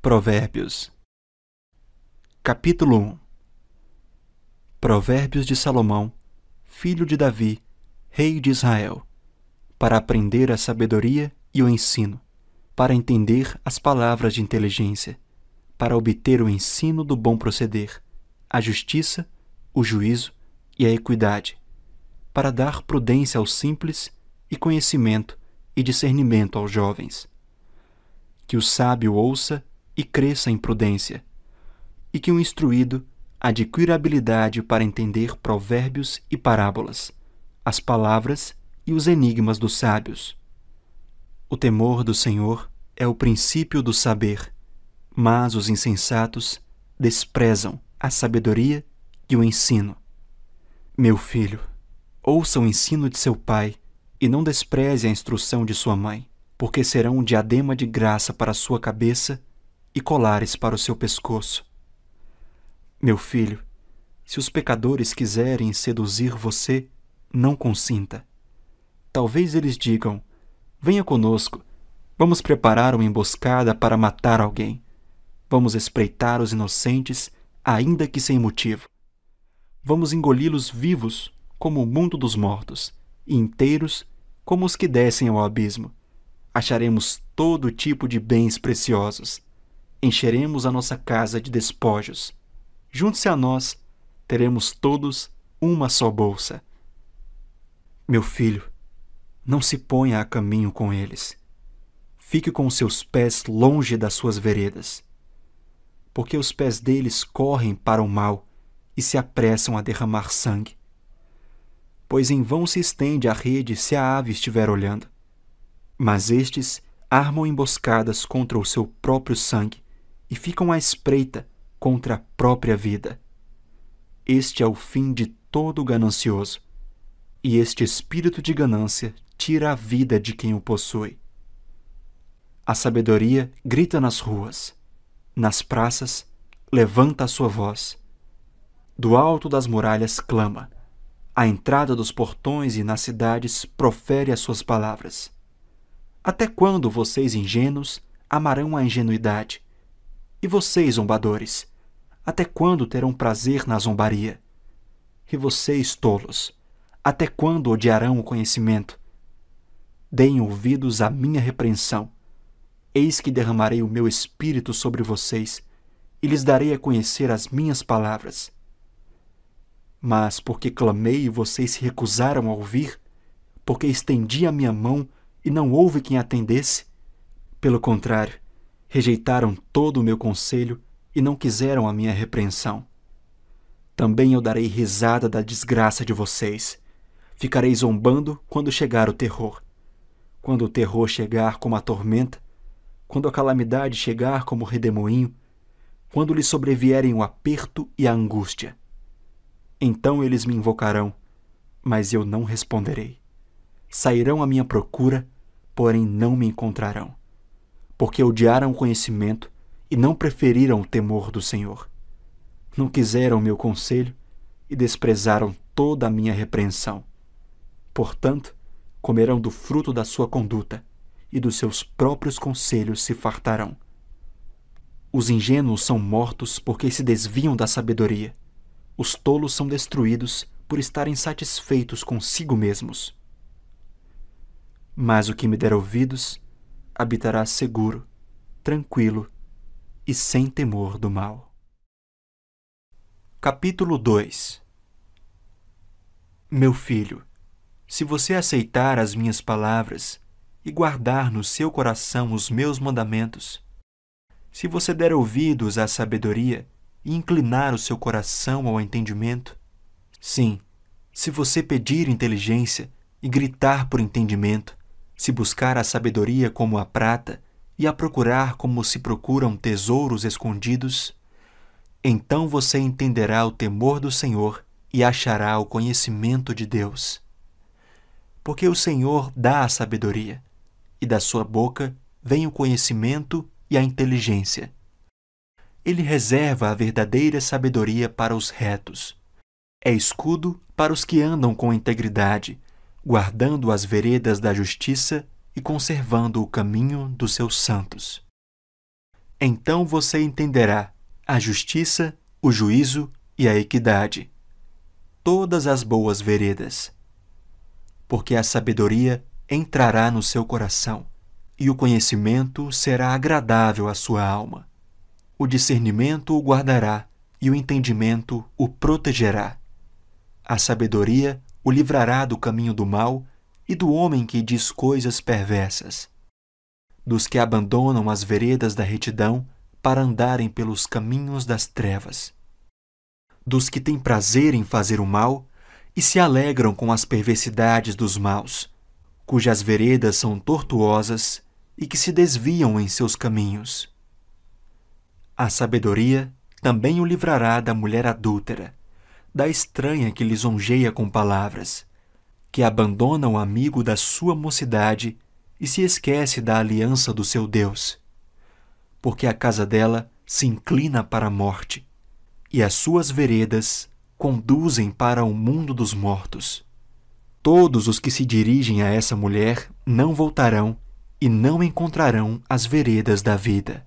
Provérbios. Capítulo 1. Provérbios de Salomão, filho de Davi, rei de Israel, para aprender a sabedoria e o ensino, para entender as palavras de inteligência, para obter o ensino do bom proceder, a justiça, o juízo e a equidade, para dar prudência aos simples e conhecimento e discernimento aos jovens. Que o sábio ouça e cresça em prudência, e que o instruído adquira habilidade para entender provérbios e parábolas, as palavras e os enigmas dos sábios. O temor do Senhor é o princípio do saber, mas os insensatos desprezam a sabedoria e o ensino. Meu filho, ouça o ensino de seu pai e não despreze a instrução de sua mãe, porque serão um diadema de graça para a sua cabeça e colares para o seu pescoço. Meu filho, se os pecadores quiserem seduzir você, não consinta. Talvez eles digam: venha conosco, vamos preparar uma emboscada para matar alguém. Vamos espreitar os inocentes, ainda que sem motivo. Vamos engoli-los vivos, como o mundo dos mortos, e inteiros, como os que descem ao abismo. Acharemos todo tipo de bens preciosos. Encheremos a nossa casa de despojos. Junte-se a nós, teremos todos uma só bolsa. Meu filho, não se ponha a caminho com eles. Fique com os seus pés longe das suas veredas, porque os pés deles correm para o mal e se apressam a derramar sangue. Pois em vão se estende a rede se a ave estiver olhando. Mas estes armam emboscadas contra o seu próprio sangue e ficam à espreita contra a própria vida. Este é o fim de todo ganancioso, e este espírito de ganância tira a vida de quem o possui. A sabedoria grita nas ruas, nas praças levanta a sua voz. Do alto das muralhas clama, à entrada dos portões e nas cidades profere as suas palavras. Até quando vocês ingênuos amarão a ingenuidade? E vocês, zombadores, até quando terão prazer na zombaria? E vocês, tolos, até quando odiarão o conhecimento? Deem ouvidos à minha repreensão. Eis que derramarei o meu espírito sobre vocês e lhes darei a conhecer as minhas palavras. Mas porque clamei e vocês se recusaram a ouvir, porque estendi a minha mão e não houve quem atendesse, pelo contrário, rejeitaram todo o meu conselho e não quiseram a minha repreensão. Também eu darei risada da desgraça de vocês. Ficarei zombando quando chegar o terror. Quando o terror chegar como a tormenta, quando a calamidade chegar como o redemoinho, quando lhes sobrevierem o aperto e a angústia. Então eles me invocarão, mas eu não responderei. Sairão à minha procura, porém não me encontrarão, porque odiaram o conhecimento e não preferiram o temor do Senhor. Não quiseram meu conselho e desprezaram toda a minha repreensão. Portanto, comerão do fruto da sua conduta e dos seus próprios conselhos se fartarão. Os ingênuos são mortos porque se desviam da sabedoria. Os tolos são destruídos por estarem satisfeitos consigo mesmos. Mas o que me der ouvidos habitará seguro, tranquilo e sem temor do mal. Capítulo 2. Meu filho, se você aceitar as minhas palavras e guardar no seu coração os meus mandamentos, se você der ouvidos à sabedoria e inclinar o seu coração ao entendimento, sim, se você pedir inteligência e gritar por entendimento, se buscar a sabedoria como a prata e a procurar como se procuram tesouros escondidos, então você entenderá o temor do Senhor e achará o conhecimento de Deus. Porque o Senhor dá a sabedoria, e da sua boca vem o conhecimento e a inteligência. Ele reserva a verdadeira sabedoria para os retos. É escudo para os que andam com integridade, guardando as veredas da justiça e conservando o caminho dos seus santos. Então você entenderá a justiça, o juízo e a equidade, todas as boas veredas. Porque a sabedoria entrará no seu coração, e o conhecimento será agradável à sua alma. O discernimento o guardará, e o entendimento o protegerá. A sabedoria o livrará do caminho do mal e do homem que diz coisas perversas, dos que abandonam as veredas da retidão para andarem pelos caminhos das trevas, dos que têm prazer em fazer o mal e se alegram com as perversidades dos maus, cujas veredas são tortuosas e que se desviam em seus caminhos. A sabedoria também o livrará da mulher adúltera, da estranha que lisonjeia com palavras, que abandona o amigo da sua mocidade e se esquece da aliança do seu Deus, porque a casa dela se inclina para a morte, e as suas veredas conduzem para o mundo dos mortos. Todos os que se dirigem a essa mulher não voltarão e não encontrarão as veredas da vida.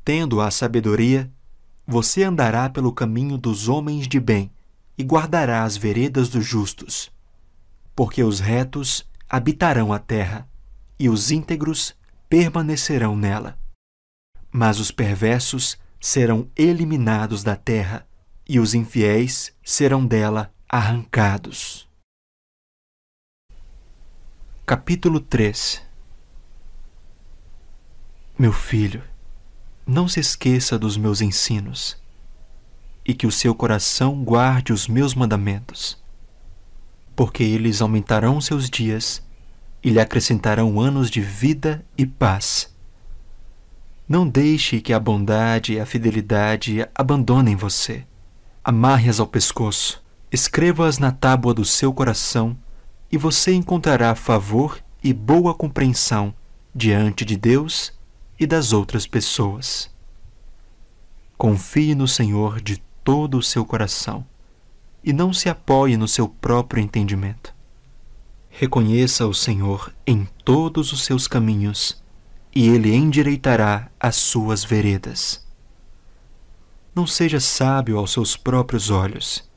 Tendo a sabedoria, você andará pelo caminho dos homens de bem e guardará as veredas dos justos, porque os retos habitarão a terra e os íntegros permanecerão nela. Mas os perversos serão eliminados da terra e os infiéis serão dela arrancados. Capítulo 3. Meu filho, não se esqueça dos meus ensinos, e que o seu coração guarde os meus mandamentos, porque eles aumentarão seus dias e lhe acrescentarão anos de vida e paz. Não deixe que a bondade e a fidelidade abandonem você. Amarre-as ao pescoço, escreva-as na tábua do seu coração, e você encontrará favor e boa compreensão diante de Deus e das outras pessoas. Confie no Senhor de todo o seu coração e não se apoie no seu próprio entendimento. Reconheça o Senhor em todos os seus caminhos e Ele endireitará as suas veredas. Não seja sábio aos seus próprios olhos.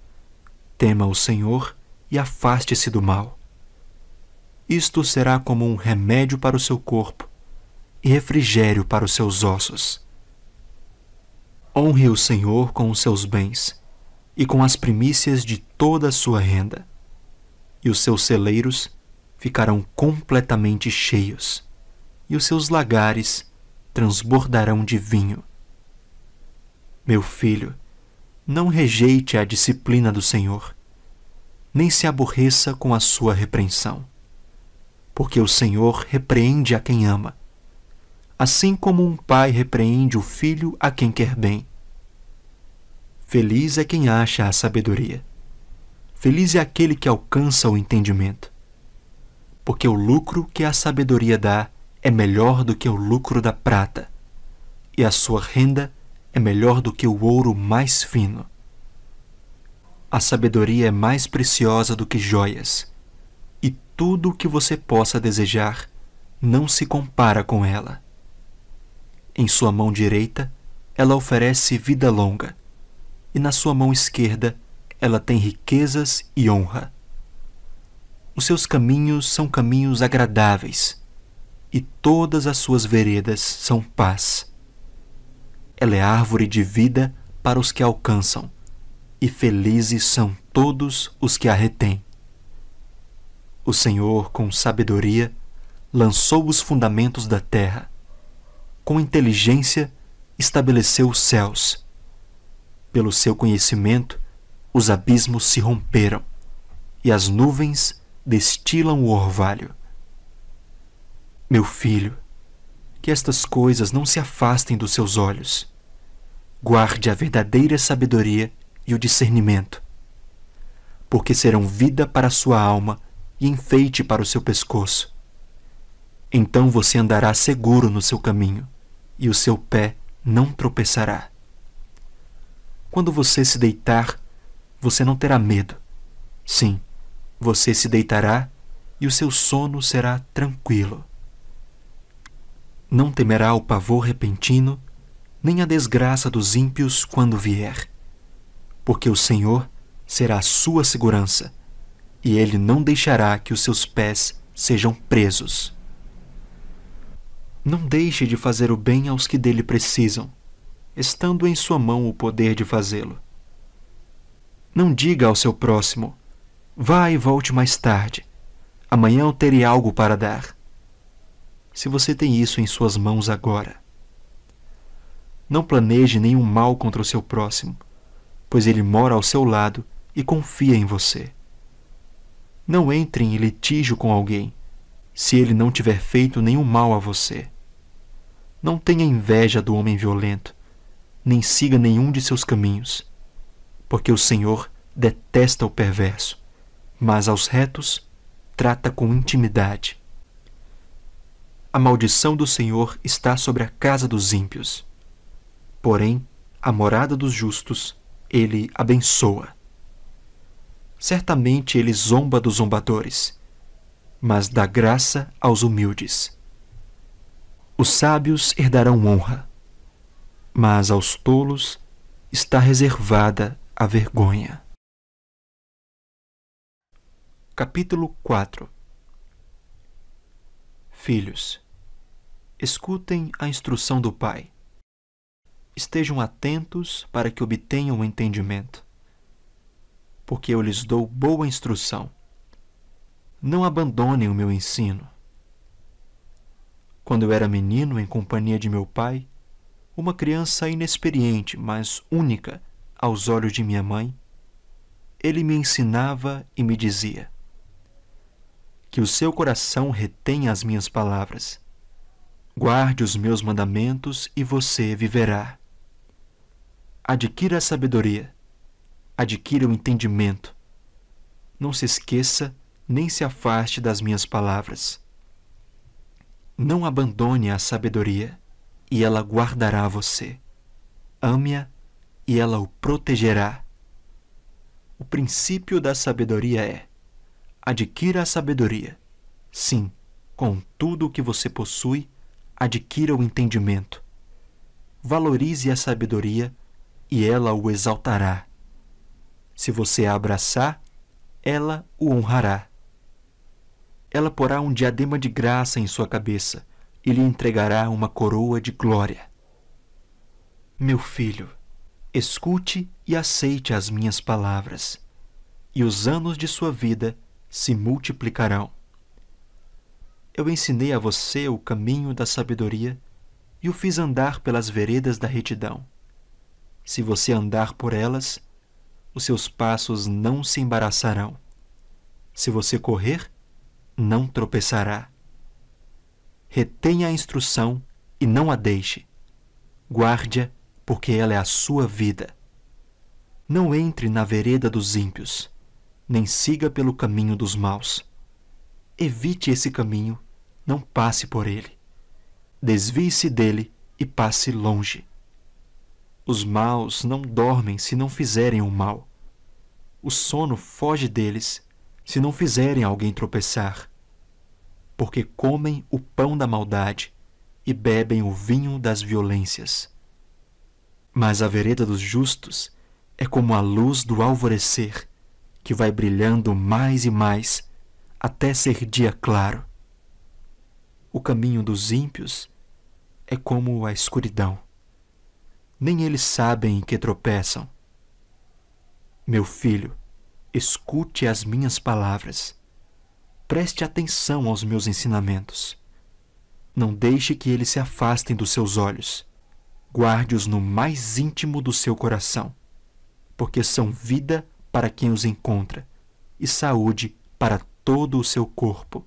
Tema o Senhor e afaste-se do mal. Isto será como um remédio para o seu corpo e refrigério para os seus ossos. Honre o Senhor com os seus bens e com as primícias de toda a sua renda, e os seus celeiros ficarão completamente cheios, e os seus lagares transbordarão de vinho. Meu filho, não rejeite a disciplina do Senhor, nem se aborreça com a sua repreensão, porque o Senhor repreende a quem ama, assim como um pai repreende o filho a quem quer bem. Feliz é quem acha a sabedoria. Feliz é aquele que alcança o entendimento. Porque o lucro que a sabedoria dá é melhor do que o lucro da prata, e a sua renda é melhor do que o ouro mais fino. A sabedoria é mais preciosa do que joias, e tudo o que você possa desejar não se compara com ela. Em sua mão direita, ela oferece vida longa, e na sua mão esquerda, ela tem riquezas e honra. Os seus caminhos são caminhos agradáveis, e todas as suas veredas são paz. Ela é árvore de vida para os que a alcançam, e felizes são todos os que a retêm. O Senhor, com sabedoria, lançou os fundamentos da terra. Com inteligência, estabeleceu os céus. Pelo seu conhecimento, os abismos se romperam, e as nuvens destilam o orvalho. Meu filho, que estas coisas não se afastem dos seus olhos. Guarde a verdadeira sabedoria e o discernimento, porque serão vida para a sua alma e enfeite para o seu pescoço. Então você andará seguro no seu caminho, e o seu pé não tropeçará. Quando você se deitar, você não terá medo. Sim, você se deitará e o seu sono será tranquilo. Não temerá o pavor repentino, nem a desgraça dos ímpios quando vier. Porque o Senhor será a sua segurança, e Ele não deixará que os seus pés sejam presos. Não deixe de fazer o bem aos que dele precisam, estando em sua mão o poder de fazê-lo. Não diga ao seu próximo: vá e volte mais tarde, amanhã eu terei algo para dar. Se você tem isso em suas mãos agora. Não planeje nenhum mal contra o seu próximo, pois ele mora ao seu lado e confia em você. Não entre em litígio com alguém, se ele não tiver feito nenhum mal a você. Não tenha inveja do homem violento, nem siga nenhum de seus caminhos, porque o Senhor detesta o perverso, mas aos retos trata com intimidade. A maldição do Senhor está sobre a casa dos ímpios, porém a morada dos justos ele abençoa. Certamente ele zomba dos zombadores, mas dá graça aos humildes. Os sábios herdarão honra, mas aos tolos está reservada a vergonha. Capítulo 4. Filhos, escutem a instrução do Pai. Estejam atentos para que obtenham o entendimento, porque eu lhes dou boa instrução. Não abandonem o meu ensino. Quando eu era menino em companhia de meu pai, uma criança inexperiente, mas única aos olhos de minha mãe, ele me ensinava e me dizia: que o seu coração retenha as minhas palavras. Guarde os meus mandamentos e você viverá. Adquira a sabedoria, adquira o entendimento. Não se esqueça nem se afaste das minhas palavras. Não abandone a sabedoria, e ela guardará você. Ame-a, e ela o protegerá. O princípio da sabedoria é: adquira a sabedoria. Sim, com tudo o que você possui, adquira o entendimento. Valorize a sabedoria, e ela o exaltará. Se você a abraçar, ela o honrará. Ela porá um diadema de graça em sua cabeça e lhe entregará uma coroa de glória. Meu filho, escute e aceite as minhas palavras, e os anos de sua vida se multiplicarão. Eu ensinei a você o caminho da sabedoria e o fiz andar pelas veredas da retidão. Se você andar por elas, os seus passos não se embaraçarão. Se você correr, não tropeçará. Retenha a instrução e não a deixe. Guarde-a, porque ela é a sua vida. Não entre na vereda dos ímpios, nem siga pelo caminho dos maus. Evite esse caminho, não passe por ele. Desvie-se dele e passe longe. Os maus não dormem se não fizerem o mal. O sono foge deles se não fizerem alguém tropeçar. Porque comem o pão da maldade e bebem o vinho das violências. Mas a vereda dos justos é como a luz do alvorecer, que vai brilhando mais e mais até ser dia claro. O caminho dos ímpios é como a escuridão. Nem eles sabem em que tropeçam. Meu filho, escute as minhas palavras. Preste atenção aos meus ensinamentos. Não deixe que eles se afastem dos seus olhos. Guarde-os no mais íntimo do seu coração, porque são vida para quem os encontra e saúde para todo o seu corpo.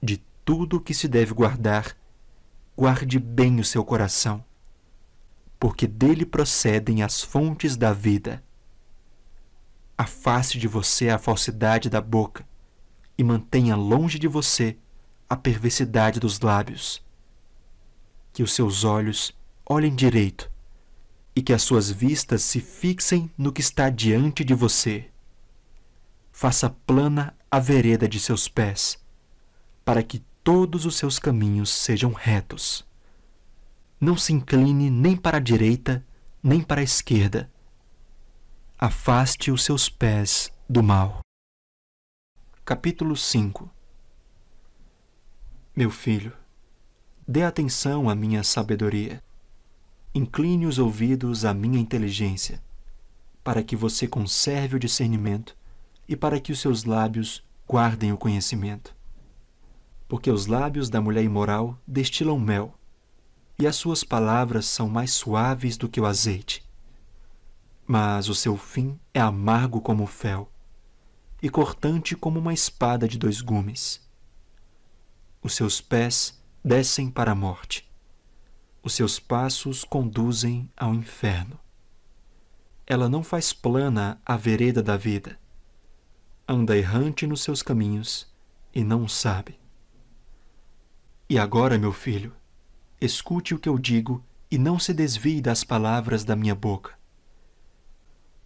De tudo o que se deve guardar, guarde bem o seu coração, porque dele procedem as fontes da vida. Afaste de você a falsidade da boca e mantenha longe de você a perversidade dos lábios. Que os seus olhos olhem direito e que as suas vistas se fixem no que está diante de você. Faça plana a vereda de seus pés, para que todos os seus caminhos sejam retos. Não se incline nem para a direita, nem para a esquerda. Afaste os seus pés do mal. Capítulo 5. Meu filho, dê atenção à minha sabedoria. Incline os ouvidos à minha inteligência, para que você conserve o discernimento e para que os seus lábios guardem o conhecimento. Porque os lábios da mulher imoral destilam mel, e as suas palavras são mais suaves do que o azeite. Mas o seu fim é amargo como o fel, e cortante como uma espada de 2 gumes. Os seus pés descem para a morte. Os seus passos conduzem ao inferno. Ela não faz plana a vereda da vida. Anda errante nos seus caminhos e não sabe. E agora, meu filho, escute o que eu digo e não se desvie das palavras da minha boca.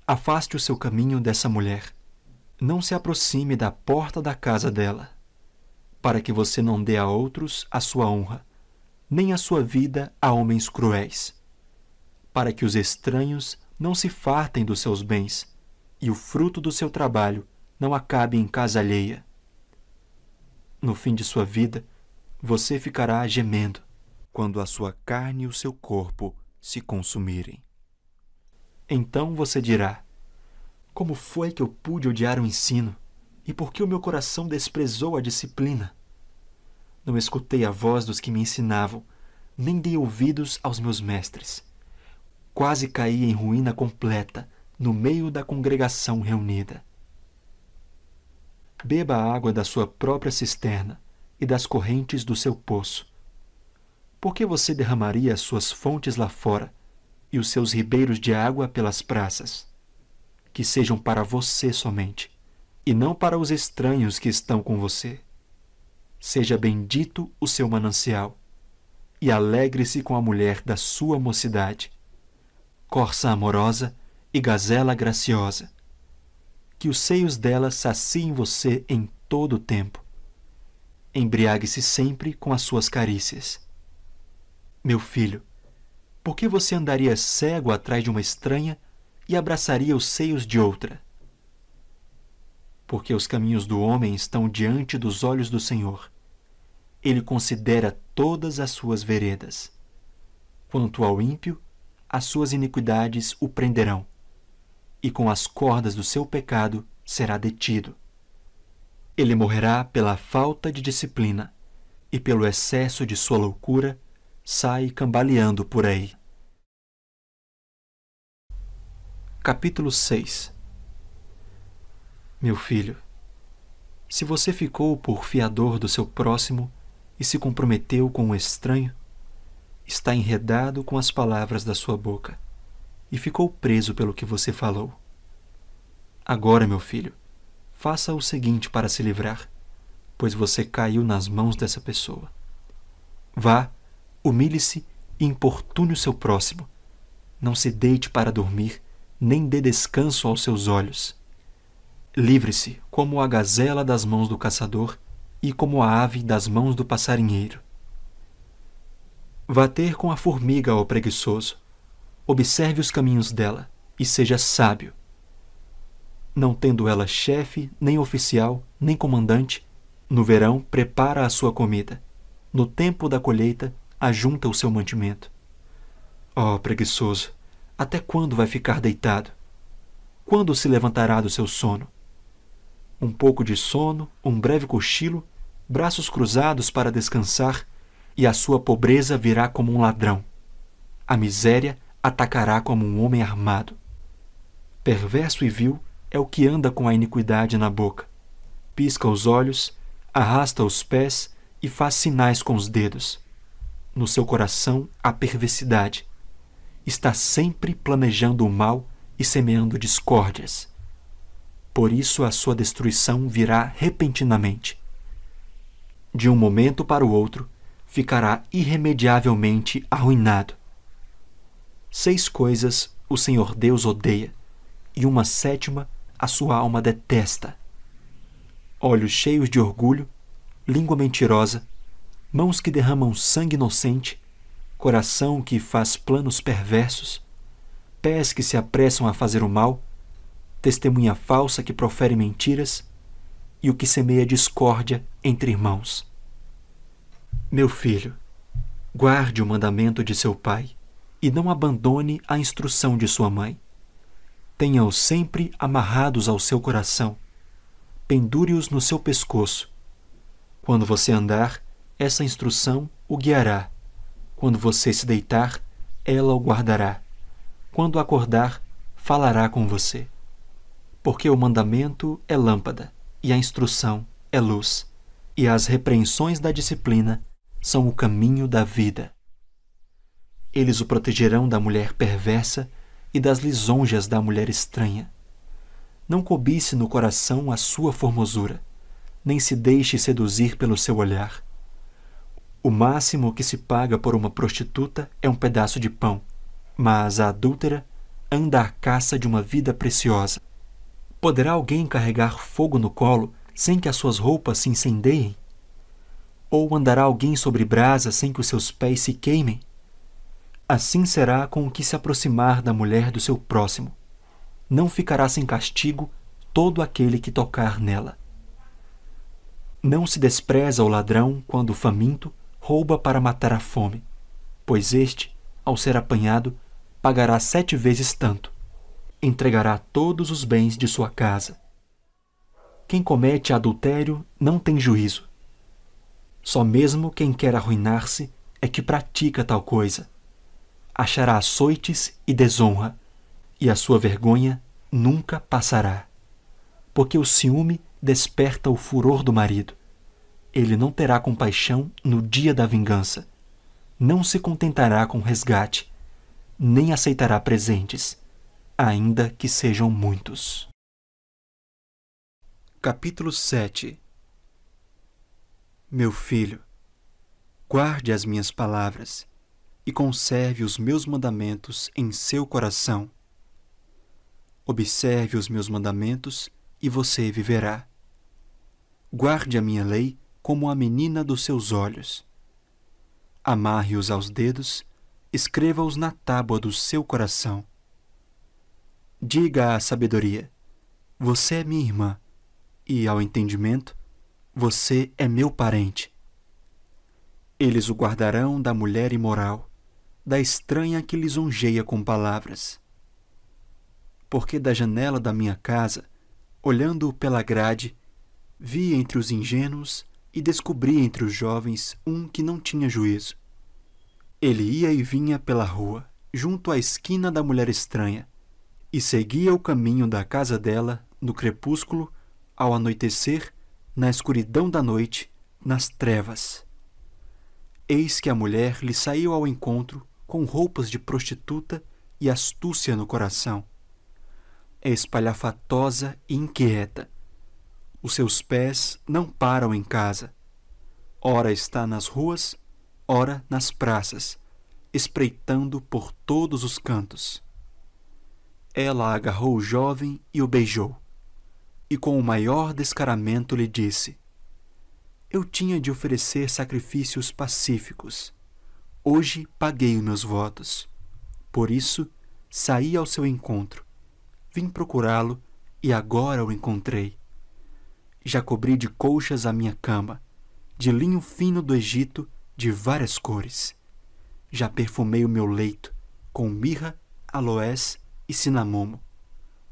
Afaste o seu caminho dessa mulher. Não se aproxime da porta da casa dela, para que você não dê a outros a sua honra, nem a sua vida a homens cruéis, para que os estranhos não se fartem dos seus bens, e o fruto do seu trabalho não acabe em casa alheia. No fim de sua vida, você ficará gemendo, quando a sua carne e o seu corpo se consumirem. Então você dirá: como foi que eu pude odiar o ensino? E por que o meu coração desprezou a disciplina? Não escutei a voz dos que me ensinavam, nem dei ouvidos aos meus mestres. Quase caí em ruína completa, no meio da congregação reunida. Beba a água da sua própria cisterna e das correntes do seu poço. Por que você derramaria as suas fontes lá fora e os seus ribeiros de água pelas praças? Que sejam para você somente, e não para os estranhos que estão com você. Seja bendito o seu manancial, e alegre-se com a mulher da sua mocidade, corça amorosa e gazela graciosa. Que os seios dela saciem você em todo o tempo. Embriague-se sempre com as suas carícias. Meu filho, por que você andaria cego atrás de uma estranha e abraçaria os seios de outra? Porque os caminhos do homem estão diante dos olhos do Senhor. Ele considera todas as suas veredas. Quanto ao ímpio, as suas iniquidades o prenderão, e com as cordas do seu pecado será detido. Ele morrerá pela falta de disciplina, e pelo excesso de sua loucura sai cambaleando por aí. Capítulo 6. Meu filho, se você ficou por fiador do seu próximo e se comprometeu com um estranho, está enredado com as palavras da sua boca e ficou preso pelo que você falou. Agora, meu filho, faça o seguinte para se livrar, pois você caiu nas mãos dessa pessoa. Vá, humilhe-se e importune o seu próximo. Não se deite para dormir, nem dê descanso aos seus olhos. Livre-se como a gazela das mãos do caçador e como a ave das mãos do passarinheiro. Vá ter com a formiga, ó preguiçoso. Observe os caminhos dela e seja sábio. Não tendo ela chefe, nem oficial, nem comandante, no verão prepara a sua comida. No tempo da colheita, ajunta o seu mantimento. Ó preguiçoso, até quando vai ficar deitado? Quando se levantará do seu sono? Um pouco de sono, um breve cochilo, braços cruzados para descansar, e a sua pobreza virá como um ladrão. A miséria atacará como um homem armado. Perverso e vil é o que anda com a iniquidade na boca. Pisca os olhos, arrasta os pés e faz sinais com os dedos. No seu coração há perversidade. Está sempre planejando o mal e semeando discórdias. Por isso a sua destruição virá repentinamente. De um momento para o outro, ficará irremediavelmente arruinado. 6 coisas o Senhor Deus odeia, e uma 7ª a sua alma detesta: olhos cheios de orgulho, língua mentirosa, mãos que derramam sangue inocente, coração que faz planos perversos, pés que se apressam a fazer o mal, testemunha falsa que profere mentiras e o que semeia discórdia entre irmãos. Meu filho, guarde o mandamento de seu pai e não abandone a instrução de sua mãe. Tenha-os sempre amarrados ao seu coração, pendure-os no seu pescoço. Quando você andar, essa instrução o guiará. Quando você se deitar, ela o guardará. Quando acordar, falará com você. Porque o mandamento é lâmpada, e a instrução é luz, e as repreensões da disciplina são o caminho da vida. Eles o protegerão da mulher perversa e das lisonjas da mulher estranha. Não cobice no coração a sua formosura, nem se deixe seduzir pelo seu olhar. O máximo que se paga por uma prostituta é um pedaço de pão, mas a adúltera anda à caça de uma vida preciosa. Poderá alguém carregar fogo no colo sem que as suas roupas se incendeiem? Ou andará alguém sobre brasa sem que os seus pés se queimem? Assim será com o que se aproximar da mulher do seu próximo. Não ficará sem castigo todo aquele que tocar nela. Não se despreza o ladrão quando, faminto, rouba para matar a fome, pois este, ao ser apanhado, pagará 7 vezes tanto. Entregará todos os bens de sua casa. Quem comete adultério não tem juízo. Só mesmo quem quer arruinar-se é que pratica tal coisa. Achará açoites e desonra, e a sua vergonha nunca passará. Porque o ciúme desperta o furor do marido. Ele não terá compaixão no dia da vingança. Não se contentará com resgate, nem aceitará presentes, ainda que sejam muitos. Capítulo 7. Meu filho, guarde as minhas palavras e conserve os meus mandamentos em seu coração. Observe os meus mandamentos e você viverá. Guarde a minha lei como a menina dos seus olhos. Amarre-os aos dedos, escreva-os na tábua do seu coração. Diga à sabedoria: você é minha irmã, e ao entendimento: você é meu parente. Eles o guardarão da mulher imoral, da estranha que lisonjeia com palavras. Porque da janela da minha casa, olhando pela grade, vi entre os ingênuos e descobri entre os jovens um que não tinha juízo. Ele ia e vinha pela rua, junto à esquina da mulher estranha, e seguia o caminho da casa dela, no crepúsculo, ao anoitecer, na escuridão da noite, nas trevas. Eis que a mulher lhe saiu ao encontro com roupas de prostituta e astúcia no coração. É espalhafatosa e inquieta. Os seus pés não param em casa. Ora está nas ruas, ora nas praças, espreitando por todos os cantos. Ela agarrou o jovem e o beijou, e com o maior descaramento lhe disse: eu tinha de oferecer sacrifícios pacíficos. Hoje paguei os meus votos. Por isso, saí ao seu encontro. Vim procurá-lo e agora o encontrei. Já cobri de colchas a minha cama, de linho fino do Egito, de várias cores. Já perfumei o meu leito com mirra, aloés e cinamomo.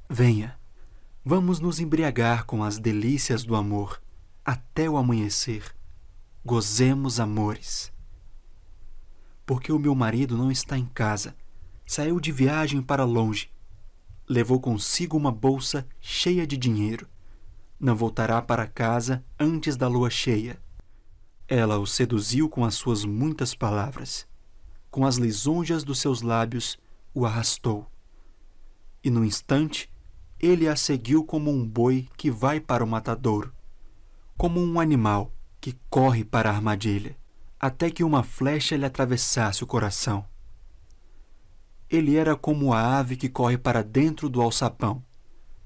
Venha, vamos nos embriagar com as delícias do amor, até o amanhecer. Gozemos amores. Porque o meu marido não está em casa, saiu de viagem para longe. Levou consigo uma bolsa cheia de dinheiro. Não voltará para casa antes da lua cheia. Ela o seduziu com as suas muitas palavras. Com as lisonjas dos seus lábios, o arrastou. E no instante, ele a seguiu como um boi que vai para o matadouro, como um animal que corre para a armadilha, até que uma flecha lhe atravessasse o coração. Ele era como a ave que corre para dentro do alçapão,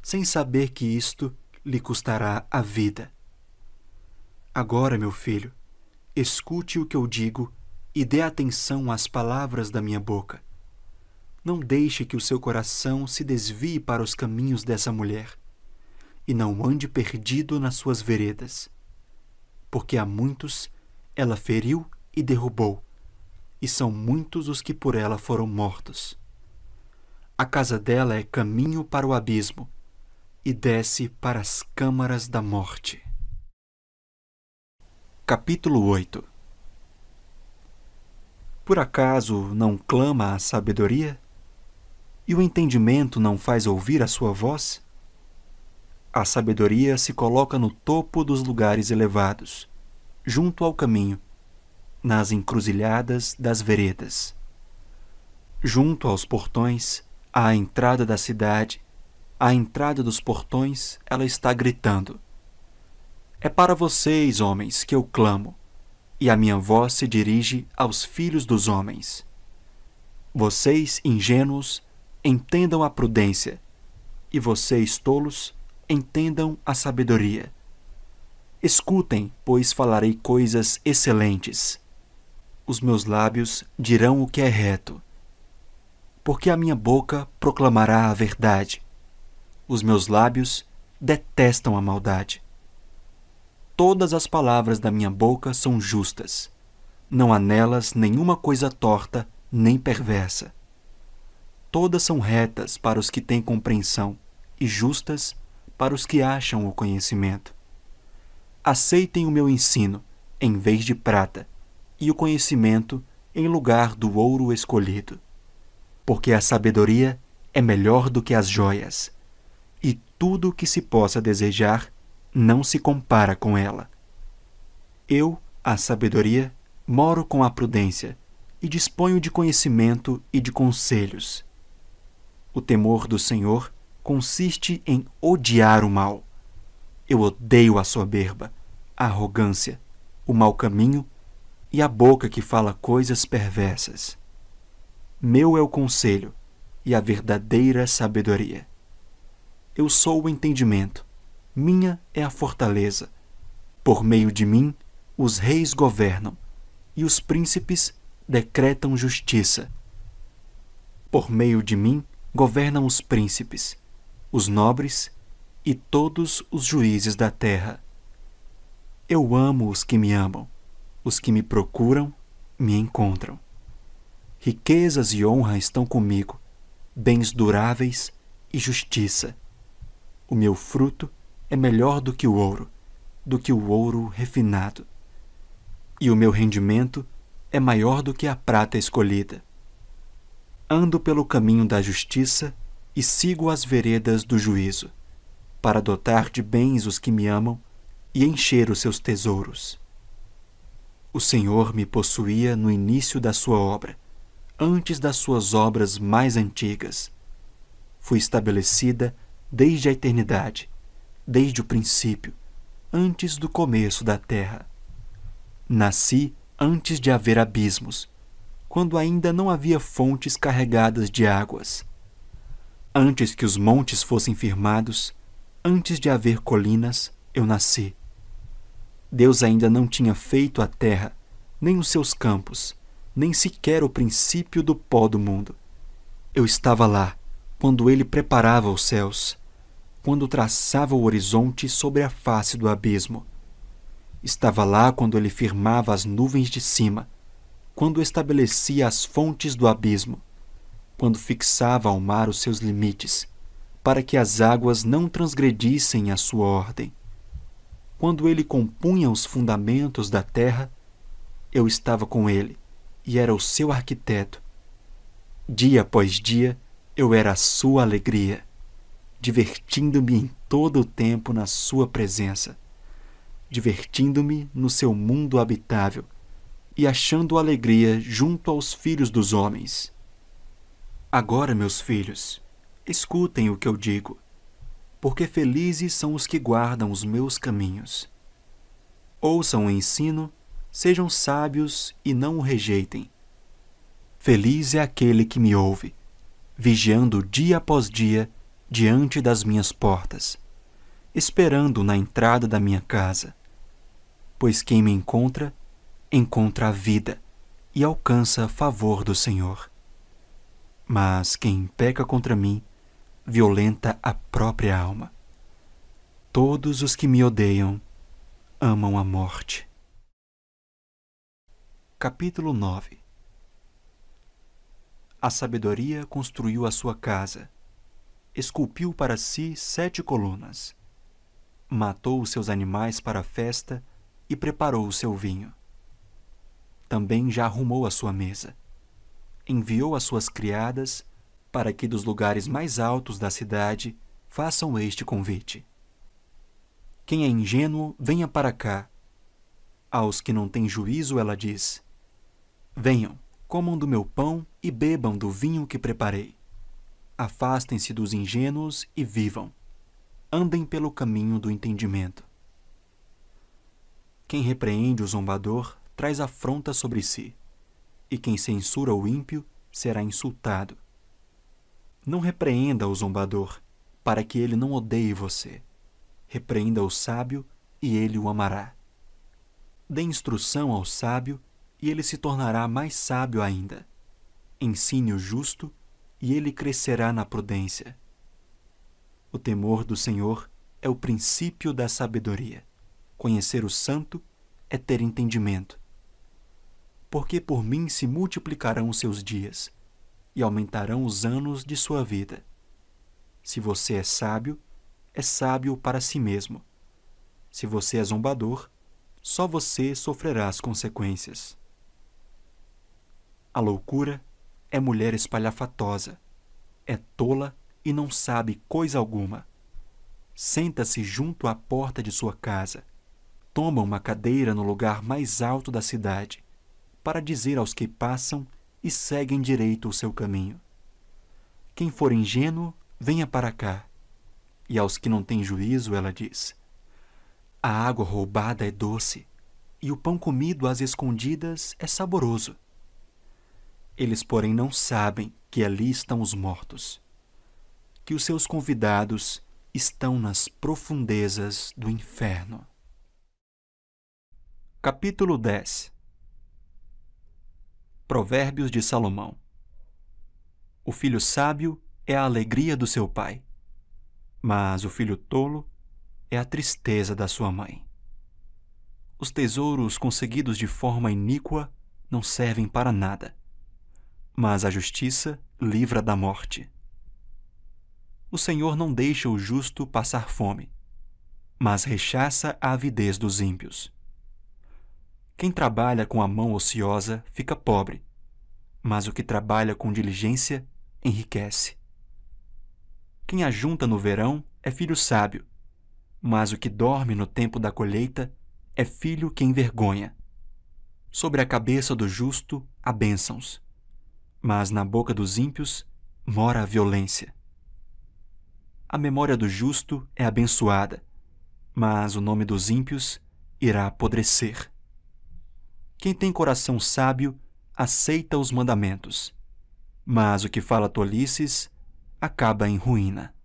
sem saber que isto lhe custará a vida. Agora, meu filho, Escute o que eu digo e dê atenção às palavras da minha boca. Não deixe que o seu coração se desvie para os caminhos dessa mulher, e não ande perdido nas suas veredas. Porque a muitos ela feriu e derrubou, e são muitos os que por ela foram mortos. A casa dela é caminho para o abismo, e desce para as câmaras da morte. Capítulo 8. Por acaso não clama a sabedoria? E o entendimento não faz ouvir a sua voz? A sabedoria se coloca no topo dos lugares elevados, junto ao caminho, nas encruzilhadas das veredas. Junto aos portões, à entrada da cidade, à entrada dos portões, ela está gritando: é para vocês, homens, que eu clamo, e a minha voz se dirige aos filhos dos homens. Vocês, ingênuos, entendam a prudência, e vocês, tolos, entendam a sabedoria. Escutem, pois falarei coisas excelentes. Os meus lábios dirão o que é reto. Porque a minha boca proclamará a verdade. Os meus lábios detestam a maldade. Todas as palavras da minha boca são justas. Não há nelas nenhuma coisa torta nem perversa. Todas são retas para os que têm compreensão e justas para os que acham o conhecimento. Aceitem o meu ensino em vez de prata e o conhecimento em lugar do ouro escolhido. Porque a sabedoria é melhor do que as joias, e tudo o que se possa desejar não se compara com ela. Eu, a sabedoria, moro com a prudência e disponho de conhecimento e de conselhos. O temor do Senhor consiste em odiar o mal. Eu odeio a soberba, a arrogância, o mau caminho e a boca que fala coisas perversas. Meu é o conselho e a verdadeira sabedoria. Eu sou o entendimento, minha é a fortaleza. Por meio de mim, os reis governam e os príncipes decretam justiça. Por meio de mim, governam os príncipes, os nobres e todos os juízes da terra. Eu amo os que me amam, os que me procuram, me encontram. Riquezas e honra estão comigo, bens duráveis e justiça. O meu fruto é melhor do que o ouro refinado. E o meu rendimento é maior do que a prata escolhida. Ando pelo caminho da justiça e sigo as veredas do juízo, para dotar de bens os que me amam e encher os seus tesouros. O Senhor me possuía no início da sua obra, antes das suas obras mais antigas. Fui estabelecida desde a eternidade, desde o princípio, antes do começo da terra. Nasci antes de haver abismos, quando ainda não havia fontes carregadas de águas. Antes que os montes fossem firmados, antes de haver colinas, eu nasci. Deus ainda não tinha feito a terra, nem os seus campos, nem sequer o princípio do pó do mundo. Eu estava lá, quando ele preparava os céus, quando traçava o horizonte sobre a face do abismo. Estava lá quando ele firmava as nuvens de cima, quando estabelecia as fontes do abismo, quando fixava ao mar os seus limites, para que as águas não transgredissem a sua ordem. Quando ele compunha os fundamentos da terra, eu estava com ele e era o seu arquiteto. Dia após dia, eu era a sua alegria, divertindo-me em todo o tempo na sua presença, divertindo-me no seu mundo habitável e achando alegria junto aos filhos dos homens. Agora, meus filhos, escutem o que eu digo, porque felizes são os que guardam os meus caminhos. Ouçam o ensino, sejam sábios e não o rejeitem. Feliz é aquele que me ouve, vigiando dia após dia diante das minhas portas, esperando na entrada da minha casa. Pois quem me encontra, encontra a vida e alcança favor do Senhor. Mas quem peca contra mim, violenta a própria alma. Todos os que me odeiam amam a morte. Capítulo 9. A sabedoria construiu a sua casa, esculpiu para si 7 colunas, matou os seus animais para a festa e preparou o seu vinho. Também já arrumou a sua mesa, enviou as suas criadas para que dos lugares mais altos da cidade façam este convite. Quem é ingênuo, venha para cá. Aos que não têm juízo, ela diz: venham, comam do meu pão e bebam do vinho que preparei. Afastem-se dos ingênuos e vivam. Andem pelo caminho do entendimento. Quem repreende o zombador traz afronta sobre si, e quem censura o ímpio será insultado. Não repreenda o zombador, para que ele não odeie você. Repreenda o sábio, e ele o amará. Dê instrução ao sábio, e ele se tornará mais sábio ainda. Ensine o justo, e ele crescerá na prudência. O temor do Senhor é o princípio da sabedoria. Conhecer o santo é ter entendimento. Porque por mim se multiplicarão os seus dias, e aumentarão os anos de sua vida. Se você é sábio para si mesmo. Se você é zombador, só você sofrerá as consequências. A loucura é mulher espalhafatosa, é tola e não sabe coisa alguma. Senta-se junto à porta de sua casa, toma uma cadeira no lugar mais alto da cidade, para dizer aos que passam e seguem direito o seu caminho: quem for ingênuo, venha para cá. E aos que não têm juízo, ela diz: a água roubada é doce, e o pão comido às escondidas é saboroso. Eles, porém, não sabem que ali estão os mortos, que os seus convidados estão nas profundezas do inferno. Capítulo 10. Provérbios de Salomão. O filho sábio é a alegria do seu pai, mas o filho tolo é a tristeza da sua mãe. Os tesouros conseguidos de forma iníqua não servem para nada, mas a justiça livra da morte. O Senhor não deixa o justo passar fome, mas rechaça a avidez dos ímpios. Quem trabalha com a mão ociosa fica pobre, mas o que trabalha com diligência enriquece. Quem ajunta no verão é filho sábio, mas o que dorme no tempo da colheita é filho que envergonha. Sobre a cabeça do justo há bênçãos, mas na boca dos ímpios mora a violência. A memória do justo é abençoada, mas o nome dos ímpios irá apodrecer. Quem tem coração sábio aceita os mandamentos, mas o que fala tolices acaba em ruína.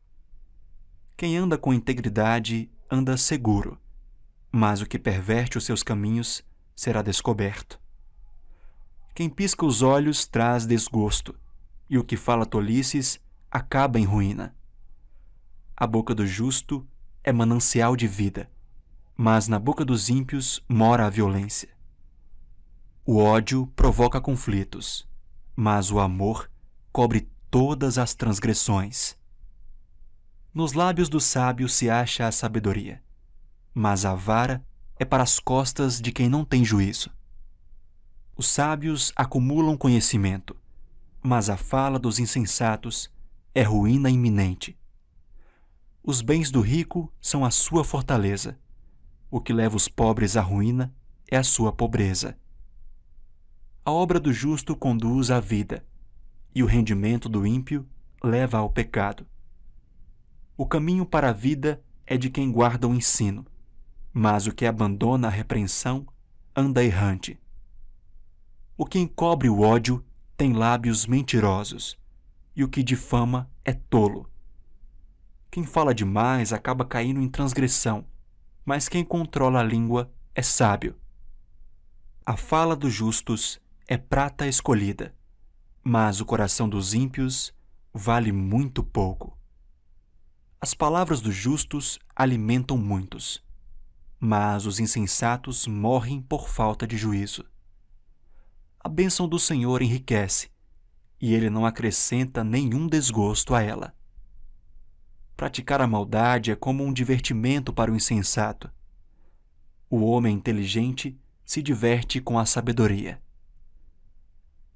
Quem anda com integridade anda seguro, mas o que perverte os seus caminhos será descoberto. Quem pisca os olhos traz desgosto, e o que fala tolices acaba em ruína. A boca do justo é manancial de vida, mas na boca dos ímpios mora a violência. O ódio provoca conflitos, mas o amor cobre todas as transgressões. Nos lábios do sábio se acha a sabedoria, mas a vara é para as costas de quem não tem juízo. Os sábios acumulam conhecimento, mas a fala dos insensatos é ruína iminente. Os bens do rico são a sua fortaleza. O que leva os pobres à ruína é a sua pobreza. A obra do justo conduz à vida, e o rendimento do ímpio leva ao pecado. O caminho para a vida é de quem guarda o ensino, mas o que abandona a repreensão anda errante. O que encobre o ódio tem lábios mentirosos, e o que difama é tolo. Quem fala demais acaba caindo em transgressão, mas quem controla a língua é sábio. A fala dos justos é prata escolhida, mas o coração dos ímpios vale muito pouco. As palavras dos justos alimentam muitos, mas os insensatos morrem por falta de juízo. A bênção do Senhor enriquece, e ele não acrescenta nenhum desgosto a ela. Praticar a maldade é como um divertimento para o insensato. O homem inteligente se diverte com a sabedoria.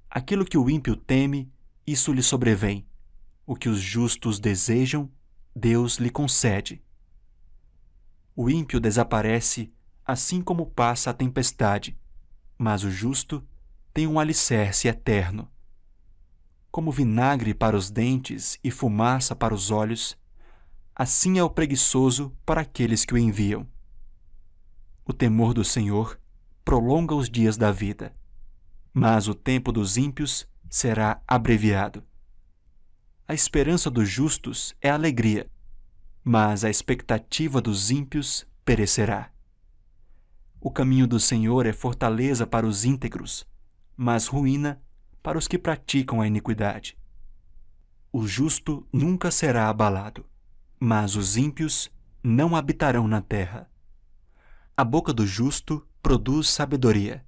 Aquilo que o ímpio teme, isso lhe sobrevém. O que os justos desejam, Deus lhe concede. O ímpio desaparece assim como passa a tempestade, mas o justo tem um alicerce eterno. Como vinagre para os dentes e fumaça para os olhos, assim é o preguiçoso para aqueles que o enviam. O temor do Senhor prolonga os dias da vida, mas o tempo dos ímpios será abreviado. A esperança dos justos é alegria, mas a expectativa dos ímpios perecerá. O caminho do Senhor é fortaleza para os íntegros, mas ruína para os que praticam a iniquidade. O justo nunca será abalado, mas os ímpios não habitarão na terra. A boca do justo produz sabedoria,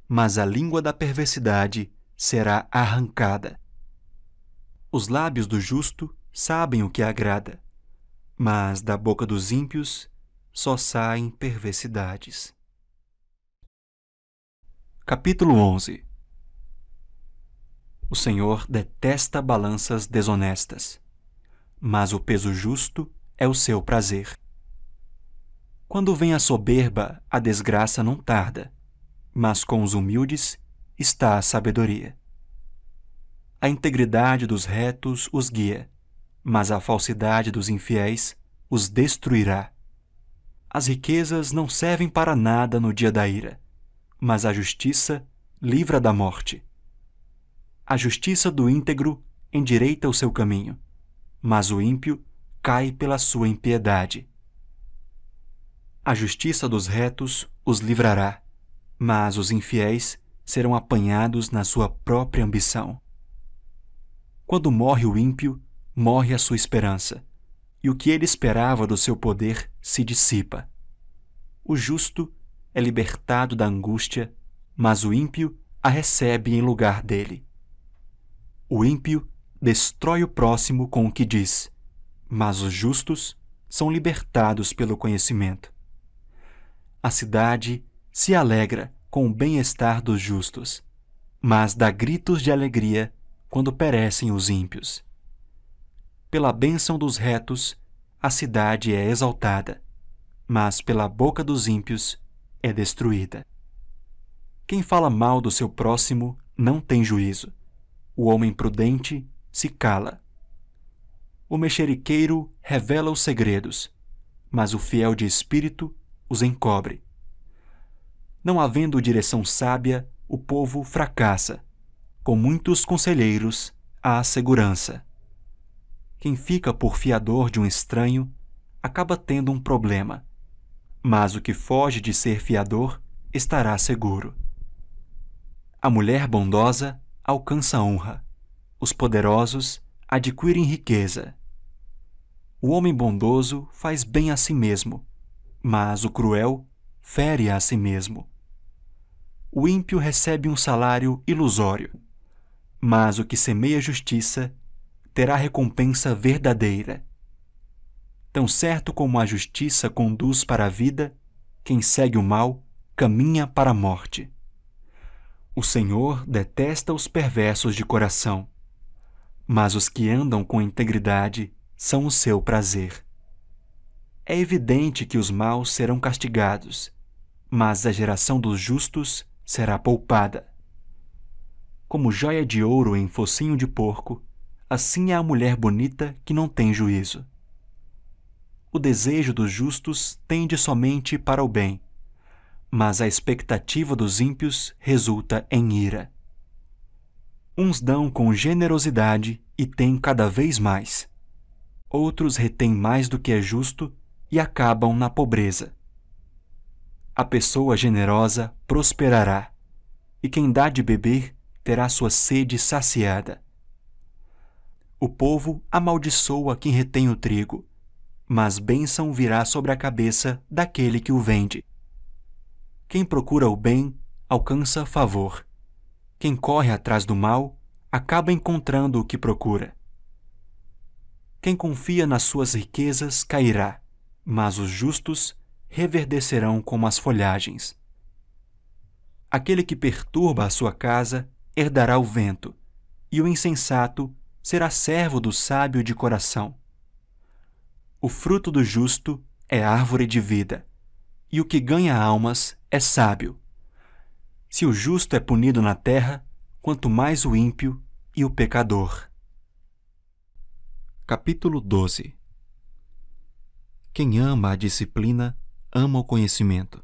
mas a língua da perversidade será arrancada. Os lábios do justo sabem o que agrada, mas da boca dos ímpios só saem perversidades. Capítulo 11. O Senhor detesta balanças desonestas, mas o peso justo é o seu prazer. Quando vem a soberba, a desgraça não tarda, mas com os humildes está a sabedoria. A integridade dos retos os guia, mas a falsidade dos infiéis os destruirá. As riquezas não servem para nada no dia da ira, mas a justiça livra da morte. A justiça do íntegro endireita o seu caminho, mas o ímpio cai pela sua impiedade. A justiça dos retos os livrará, mas os infiéis serão apanhados na sua própria ambição. Quando morre o ímpio, morre a sua esperança, e o que ele esperava do seu poder se dissipa. O justo é libertado da angústia, mas o ímpio a recebe em lugar dele. O ímpio destrói o próximo com o que diz, mas os justos são libertados pelo conhecimento. A cidade se alegra com o bem-estar dos justos, mas dá gritos de alegria quando perecem os ímpios. Pela bênção dos retos, a cidade é exaltada, mas pela boca dos ímpios é destruída. Quem fala mal do seu próximo não tem juízo. O homem prudente se cala. O mexeriqueiro revela os segredos, mas o fiel de espírito os encobre. Não havendo direção sábia, o povo fracassa. Com muitos conselheiros, há segurança. Quem fica por fiador de um estranho acaba tendo um problema, mas o que foge de ser fiador estará seguro. A mulher bondosa alcança honra, os poderosos adquirem riqueza. O homem bondoso faz bem a si mesmo, mas o cruel fere a si mesmo. O ímpio recebe um salário ilusório, mas o que semeia justiça terá recompensa verdadeira. Tão certo como a justiça conduz para a vida, quem segue o mal caminha para a morte. O Senhor detesta os perversos de coração, mas os que andam com integridade são o seu prazer. É evidente que os maus serão castigados, mas a geração dos justos será poupada. Como joia de ouro em focinho de porco, assim é a mulher bonita que não tem juízo. O desejo dos justos tende somente para o bem, mas a expectativa dos ímpios resulta em ira. Uns dão com generosidade e têm cada vez mais. Outros retêm mais do que é justo e acabam na pobreza. A pessoa generosa prosperará, e quem dá de beber terá sua sede saciada. O povo amaldiçoa quem retém o trigo, mas bênção virá sobre a cabeça daquele que o vende. Quem procura o bem alcança favor. Quem corre atrás do mal acaba encontrando o que procura. Quem confia nas suas riquezas cairá, mas os justos reverdecerão como as folhagens. Aquele que perturba a sua casa herdará o vento, e o insensato será servo do sábio de coração. O fruto do justo é árvore de vida, e o que ganha almas é sábio. Se o justo é punido na terra, quanto mais o ímpio e o pecador. Capítulo 12. Quem ama a disciplina, ama o conhecimento,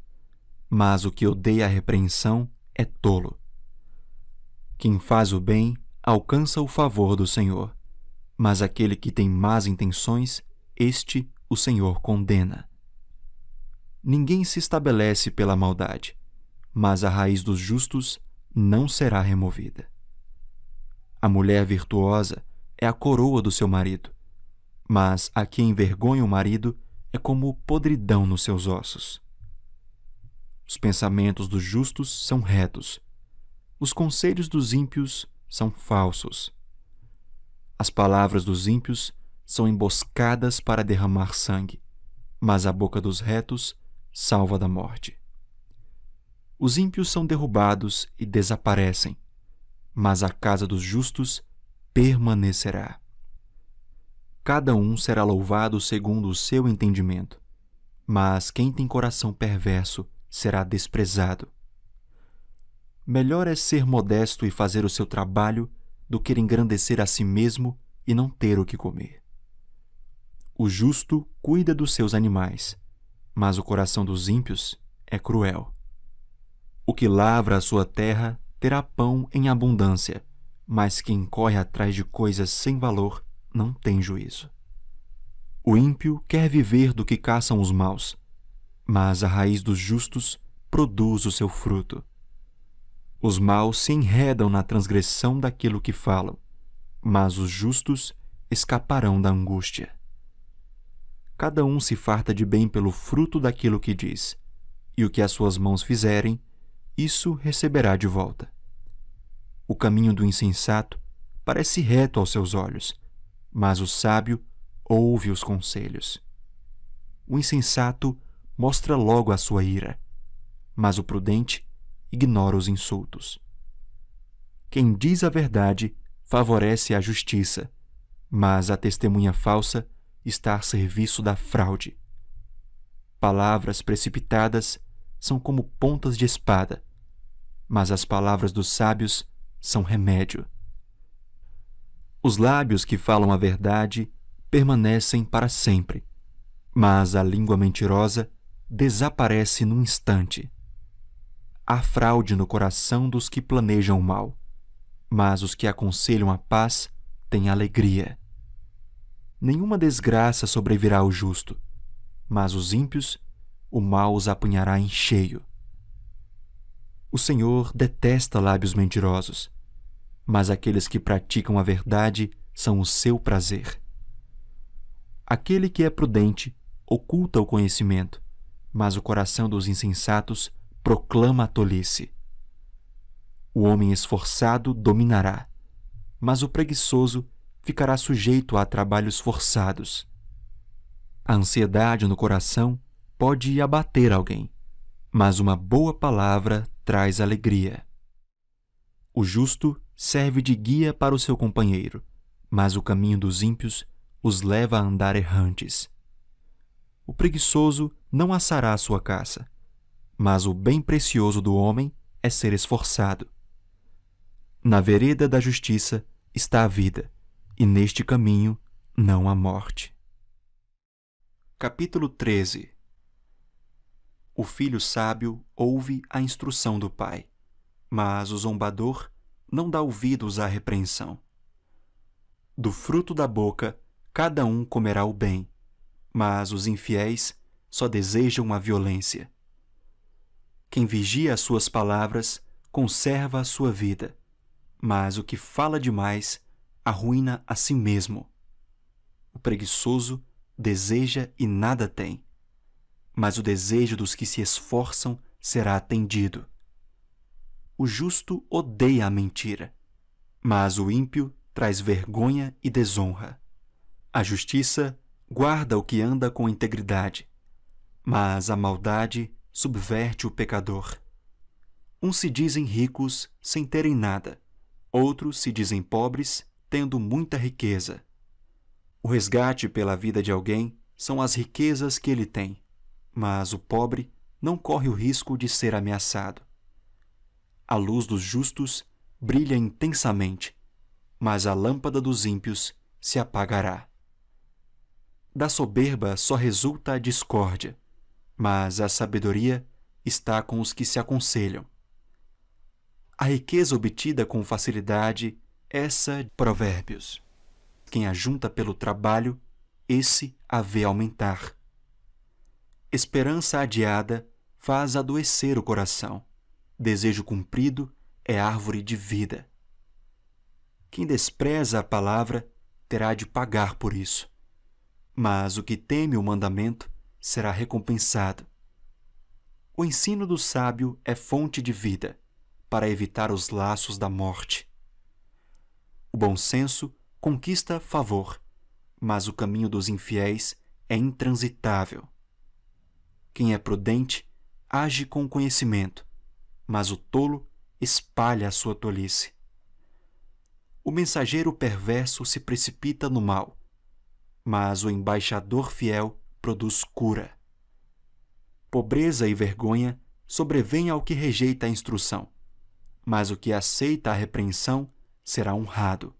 mas o que odeia a repreensão é tolo. Quem faz o bem alcança o favor do Senhor, mas aquele que tem más intenções, este o Senhor condena. Ninguém se estabelece pela maldade, mas a raiz dos justos não será removida. A mulher virtuosa é a coroa do seu marido, mas a que envergonha o marido é como podridão nos seus ossos. Os pensamentos dos justos são retos, os conselhos dos ímpios são falsos. As palavras dos ímpios são emboscadas para derramar sangue, mas a boca dos retos salva da morte. Os ímpios são derrubados e desaparecem, mas a casa dos justos permanecerá. Cada um será louvado segundo o seu entendimento, mas quem tem coração perverso será desprezado. Melhor é ser modesto e fazer o seu trabalho do que engrandecer a si mesmo e não ter o que comer. O justo cuida dos seus animais, mas o coração dos ímpios é cruel. O que lavra a sua terra terá pão em abundância, mas quem corre atrás de coisas sem valor não tem juízo. O ímpio quer viver do que caçam os maus, mas a raiz dos justos produz o seu fruto. Os maus se enredam na transgressão daquilo que falam, mas os justos escaparão da angústia. Cada um se farta de bem pelo fruto daquilo que diz, e o que as suas mãos fizerem, isso receberá de volta. O caminho do insensato parece reto aos seus olhos, mas o sábio ouve os conselhos. O insensato mostra logo a sua ira, mas o prudente ignora os insultos. Quem diz a verdade favorece a justiça, mas a testemunha falsa está a serviço da fraude. Palavras precipitadas são como pontas de espada, mas as palavras dos sábios são remédio. Os lábios que falam a verdade permanecem para sempre, mas a língua mentirosa desaparece num instante. Há fraude no coração dos que planejam o mal, mas os que aconselham a paz têm alegria. Nenhuma desgraça sobrevirá ao justo, mas os ímpios, o mal os apanhará em cheio. O Senhor detesta lábios mentirosos, mas aqueles que praticam a verdade são o seu prazer. Aquele que é prudente oculta o conhecimento, mas o coração dos insensatos proclama a tolice. O homem esforçado dominará, mas o preguiçoso ficará sujeito a trabalhos forçados. A ansiedade no coração pode abater alguém, mas uma boa palavra traz alegria. O justo serve de guia para o seu companheiro, mas o caminho dos ímpios os leva a andar errantes. O preguiçoso não assará a sua caça, mas o bem precioso do homem é ser esforçado. Na vereda da justiça está a vida, e neste caminho não há morte. Capítulo 13. O filho sábio ouve a instrução do pai, mas o zombador não dá ouvidos à repreensão. Do fruto da boca cada um comerá o bem, mas os infiéis só desejam a violência. Quem vigia as suas palavras conserva a sua vida, mas o que fala demais arruína a si mesmo. O preguiçoso deseja e nada tem, mas o desejo dos que se esforçam será atendido. O justo odeia a mentira, mas o ímpio traz vergonha e desonra. A justiça guarda o que anda com integridade, mas a maldade subverte o pecador. Uns se dizem ricos sem terem nada, outros se dizem pobres tendo muita riqueza. O resgate pela vida de alguém são as riquezas que ele tem, mas o pobre não corre o risco de ser ameaçado. A luz dos justos brilha intensamente, mas a lâmpada dos ímpios se apagará. Da soberba só resulta a discórdia, mas a sabedoria está com os que se aconselham. A riqueza obtida com facilidade, essa Provérbios. Quem ajunta pelo trabalho, esse a vê aumentar. Esperança adiada faz adoecer o coração. Desejo cumprido é árvore de vida. Quem despreza a palavra terá de pagar por isso, mas o que teme o mandamento será recompensado. O ensino do sábio é fonte de vida, para evitar os laços da morte. O bom senso conquista favor, mas o caminho dos infiéis é intransitável. Quem é prudente age com conhecimento, mas o tolo espalha a sua tolice. O mensageiro perverso se precipita no mal, mas o embaixador fiel produz cura. Pobreza e vergonha sobrevêm ao que rejeita a instrução, mas o que aceita a repreensão será honrado.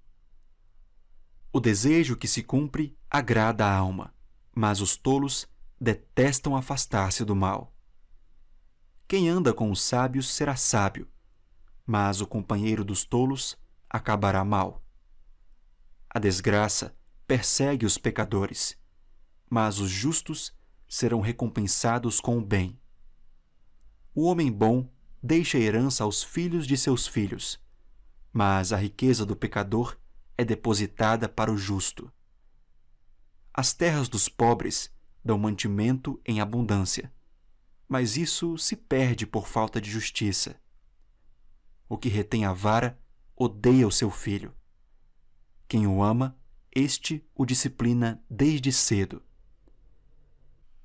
O desejo que se cumpre agrada a alma, mas os tolos detestam afastar-se do mal. Quem anda com os sábios será sábio, mas o companheiro dos tolos acabará mal. A desgraça persegue os pecadores, mas os justos serão recompensados com o bem. O homem bom deixa herança aos filhos de seus filhos, mas a riqueza do pecador é depositada para o justo. As terras dos pobres dão mantimento em abundância, mas isso se perde por falta de justiça. O que retém a vara odeia o seu filho. Quem o ama, este o disciplina desde cedo.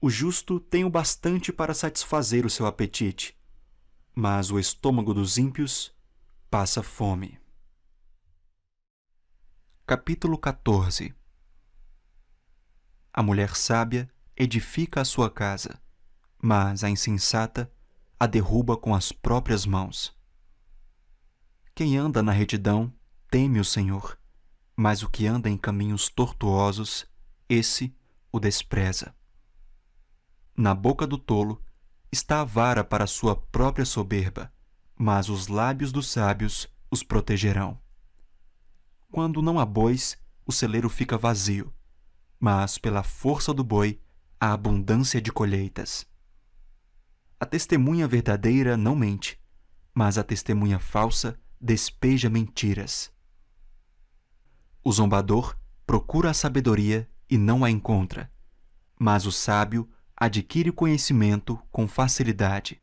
O justo tem o bastante para satisfazer o seu apetite, mas o estômago dos ímpios passa fome. Capítulo 14. A mulher sábia edifica a sua casa, mas a insensata a derruba com as próprias mãos. Quem anda na retidão teme o Senhor, mas o que anda em caminhos tortuosos, esse o despreza. Na boca do tolo está a vara para sua própria soberba, mas os lábios dos sábios os protegerão. Quando não há bois, o celeiro fica vazio, mas pela força do boi há abundância de colheitas. A testemunha verdadeira não mente, mas a testemunha falsa despeja mentiras. O zombador procura a sabedoria e não a encontra, mas o sábio adquire conhecimento com facilidade.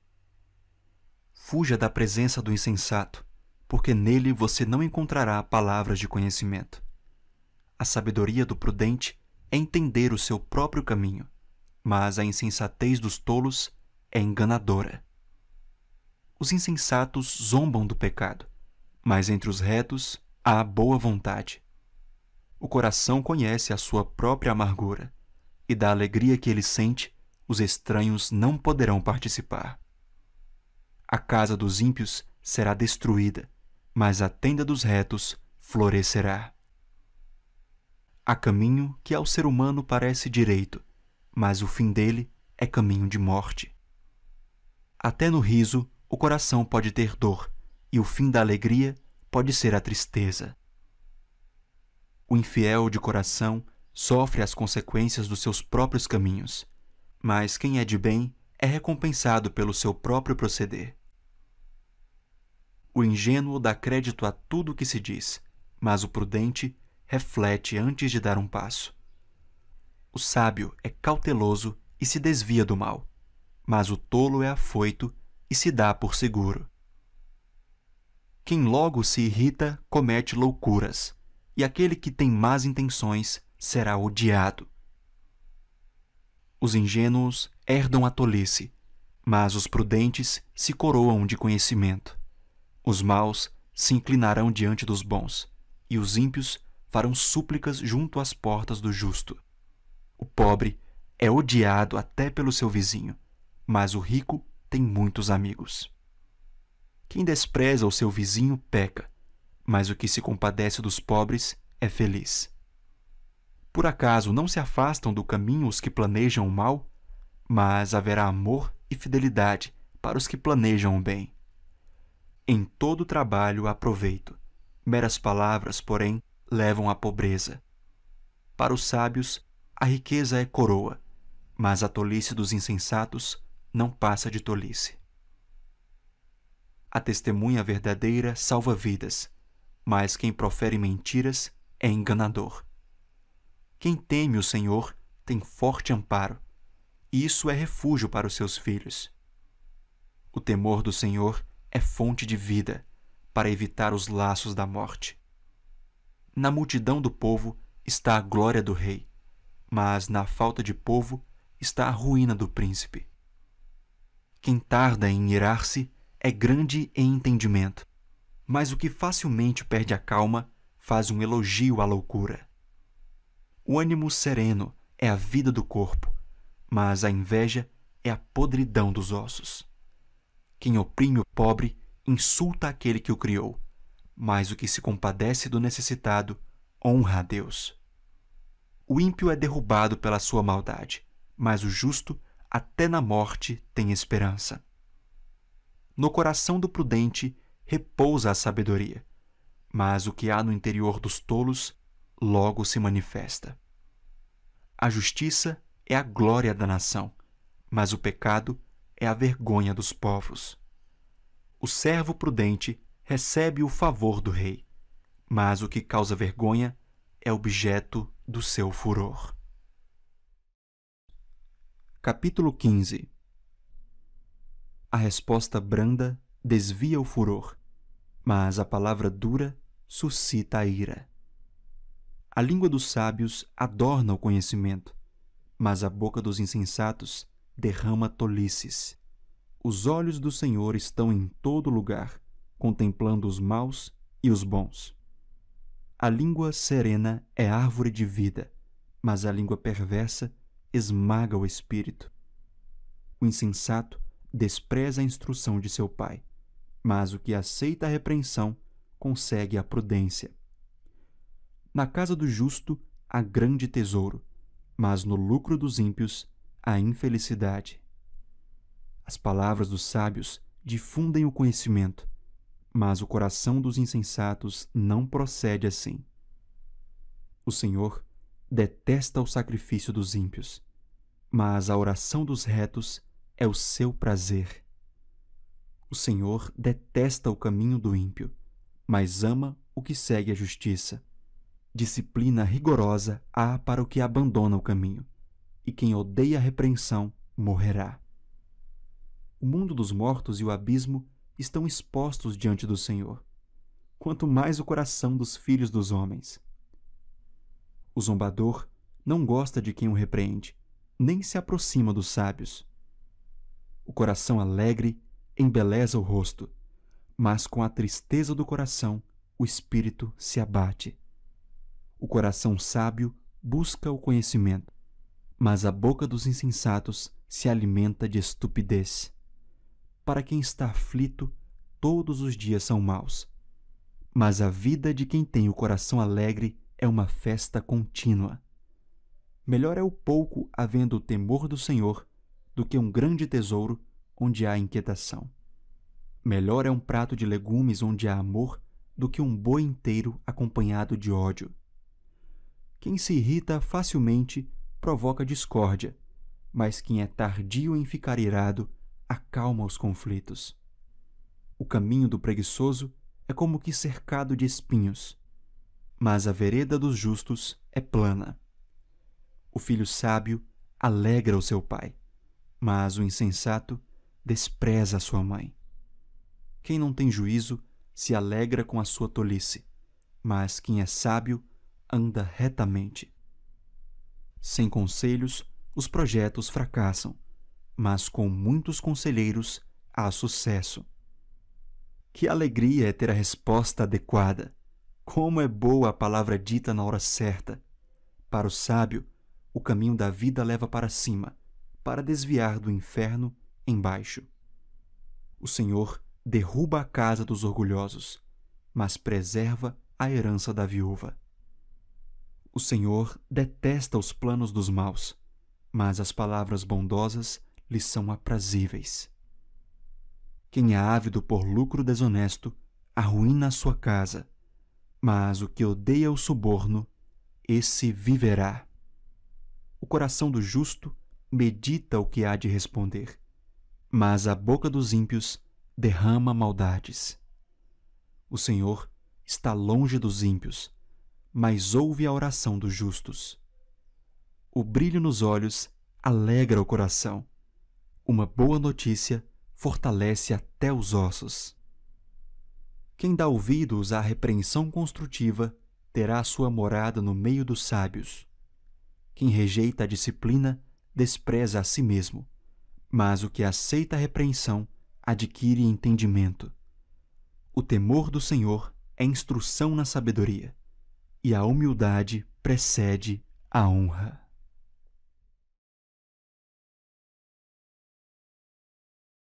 Fuja da presença do insensato, porque nele você não encontrará palavras de conhecimento. A sabedoria do prudente é entender o seu próprio caminho, mas a insensatez dos tolos é enganadora. Os insensatos zombam do pecado, mas entre os retos há boa vontade. O coração conhece a sua própria amargura, e da alegria que ele sente, os estranhos não poderão participar. A casa dos ímpios será destruída, mas a tenda dos retos florescerá. Há caminho que ao ser humano parece direito, mas o fim dele é caminho de morte. Até no riso o coração pode ter dor, e o fim da alegria pode ser a tristeza. O infiel de coração sofre as consequências dos seus próprios caminhos, mas quem é de bem é recompensado pelo seu próprio proceder. O ingênuo dá crédito a tudo o que se diz, mas o prudente reflete antes de dar um passo. O sábio é cauteloso e se desvia do mal, mas o tolo é afoito e se dá por seguro. Quem logo se irrita comete loucuras, e aquele que tem más intenções será odiado. Os ingênuos herdam a tolice, mas os prudentes se coroam de conhecimento. Os maus se inclinarão diante dos bons, e os ímpios farão súplicas junto às portas do justo. O pobre é odiado até pelo seu vizinho, mas o rico tem muitos amigos. Quem despreza o seu vizinho peca, mas o que se compadece dos pobres é feliz. Por acaso não se afastam do caminho os que planejam o mal? Mas haverá amor e fidelidade para os que planejam o bem. Em todo trabalho há proveito. Meras palavras, porém, levam à pobreza. Para os sábios, a riqueza é coroa, mas a tolice dos insensatos não passa de tolice. A testemunha verdadeira salva vidas, mas quem profere mentiras é enganador. Quem teme o Senhor tem forte amparo, e isso é refúgio para os seus filhos. O temor do Senhor é fonte de vida, para evitar os laços da morte. Na multidão do povo está a glória do rei, mas na falta de povo está a ruína do príncipe. Quem tarda em irar-se é grande em entendimento, mas o que facilmente perde a calma faz um elogio à loucura. O ânimo sereno é a vida do corpo, mas a inveja é a podridão dos ossos. Quem oprime o pobre insulta aquele que o criou, mas o que se compadece do necessitado honra a Deus. O ímpio é derrubado pela sua maldade, mas o justo até na morte tem esperança. No coração do prudente repousa a sabedoria, mas o que há no interior dos tolos logo se manifesta. A justiça é a glória da nação, mas o pecado é a vergonha dos povos. O servo prudente recebe o favor do rei, mas o que causa vergonha é objeto do seu furor. Capítulo 15. A resposta branda desvia o furor, mas a palavra dura suscita a ira. A língua dos sábios adorna o conhecimento, mas a boca dos insensatos derrama tolices. Os olhos do Senhor estão em todo lugar, contemplando os maus e os bons. A língua serena é árvore de vida, mas a língua perversa esmaga o espírito. O insensato despreza a instrução de seu pai, mas o que aceita a repreensão consegue a prudência. Na casa do justo há grande tesouro, mas no lucro dos ímpios há infelicidade. As palavras dos sábios difundem o conhecimento, mas o coração dos insensatos não procede assim. O Senhor detesta o sacrifício dos ímpios, mas a oração dos retos é o seu prazer. O Senhor detesta o caminho do ímpio, mas ama o que segue a justiça. Disciplina rigorosa há para o que abandona o caminho, e quem odeia a repreensão morrerá. O mundo dos mortos e o abismo estão expostos diante do Senhor, quanto mais o coração dos filhos dos homens. O zombador não gosta de quem o repreende, nem se aproxima dos sábios. O coração alegre embeleza o rosto, mas com a tristeza do coração o espírito se abate. O coração sábio busca o conhecimento, mas a boca dos insensatos se alimenta de estupidez. Para quem está aflito, todos os dias são maus, mas a vida de quem tem o coração alegre é uma festa contínua. Melhor é o pouco havendo o temor do Senhor do que um grande tesouro onde há inquietação. Melhor é um prato de legumes onde há amor do que um boi inteiro acompanhado de ódio. Quem se irrita facilmente provoca discórdia, mas quem é tardio em ficar irado acalma os conflitos. O caminho do preguiçoso é como que cercado de espinhos, mas a vereda dos justos é plana. O filho sábio alegra o seu pai, mas o insensato despreza a sua mãe. Quem não tem juízo se alegra com a sua tolice, mas quem é sábio anda retamente. Sem conselhos, os projetos fracassam, mas com muitos conselheiros há sucesso. Que alegria é ter a resposta adequada! Como é boa a palavra dita na hora certa! Para o sábio, o caminho da vida leva para cima, para desviar do inferno embaixo. O Senhor derruba a casa dos orgulhosos, mas preserva a herança da viúva. O Senhor detesta os planos dos maus, mas as palavras bondosas lhe são aprazíveis. Quem é ávido por lucro desonesto arruína a sua casa, mas o que odeia o suborno, esse viverá. O coração do justo medita o que há de responder, mas a boca dos ímpios derrama maldades. O Senhor está longe dos ímpios, mas ouve a oração dos justos. O brilho nos olhos alegra o coração. Uma boa notícia fortalece até os ossos. Quem dá ouvidos à repreensão construtiva terá sua morada no meio dos sábios. Quem rejeita a disciplina despreza a si mesmo, mas o que aceita a repreensão adquire entendimento. O temor do Senhor é instrução na sabedoria, e a humildade precede a honra.